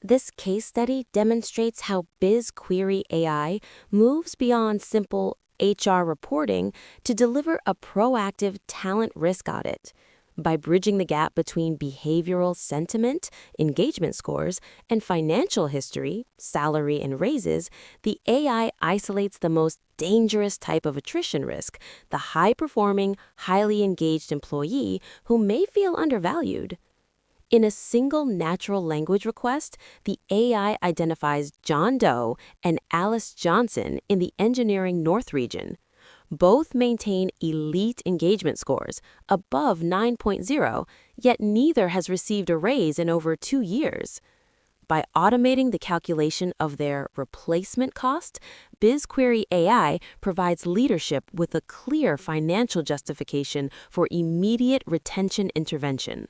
This case study demonstrates how BizQuery AI moves beyond simple HR reporting to deliver a proactive talent risk audit. By bridging the gap between behavioral sentiment, engagement scores, and financial history, salary and raises, the AI isolates the most dangerous type of attrition risk, the high-performing, highly engaged employee who may feel undervalued. In a single natural language request, the AI identifies John Doe and Alice Johnson in the engineering North region. Both maintain elite engagement scores, above 9.0, yet neither has received a raise in over 2 years. By automating the calculation of their replacement cost, BizQuery AI provides leadership with a clear financial justification for immediate retention intervention.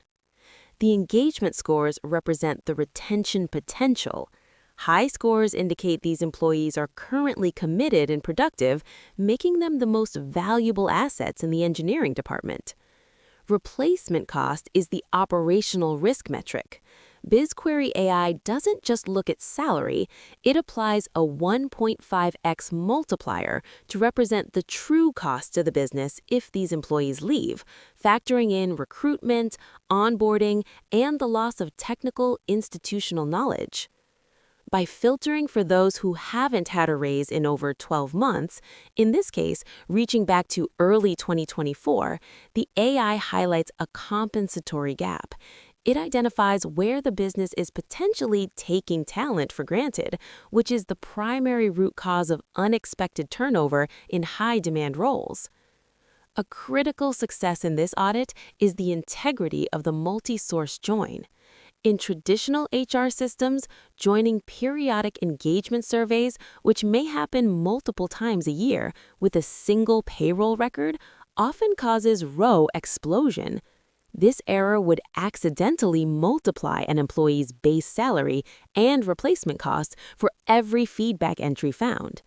The engagement scores represent the retention potential. High scores indicate these employees are currently committed and productive, making them the most valuable assets in the engineering department. Replacement cost is the operational risk metric. BizQuery AI doesn't just look at salary, it applies a 1.5x multiplier to represent the true cost to the business if these employees leave, factoring in recruitment, onboarding, and the loss of technical institutional knowledge. By filtering for those who haven't had a raise in over 12 months, in this case, reaching back to early 2024, the AI highlights a compensatory gap. It identifies where the business is potentially taking talent for granted, which is the primary root cause of unexpected turnover in high-demand roles. A critical success in this audit is the integrity of the multi-source join. In traditional HR systems, joining periodic engagement surveys, which may happen multiple times a year, with a single payroll record, often causes row explosion. This error would accidentally multiply an employee's base salary and replacement cost for every feedback entry found.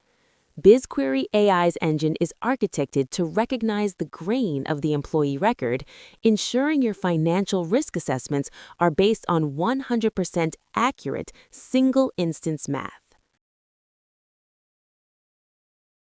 BizQuery AI's engine is architected to recognize the grain of the employee record, ensuring your financial risk assessments are based on 100% accurate single-instance math.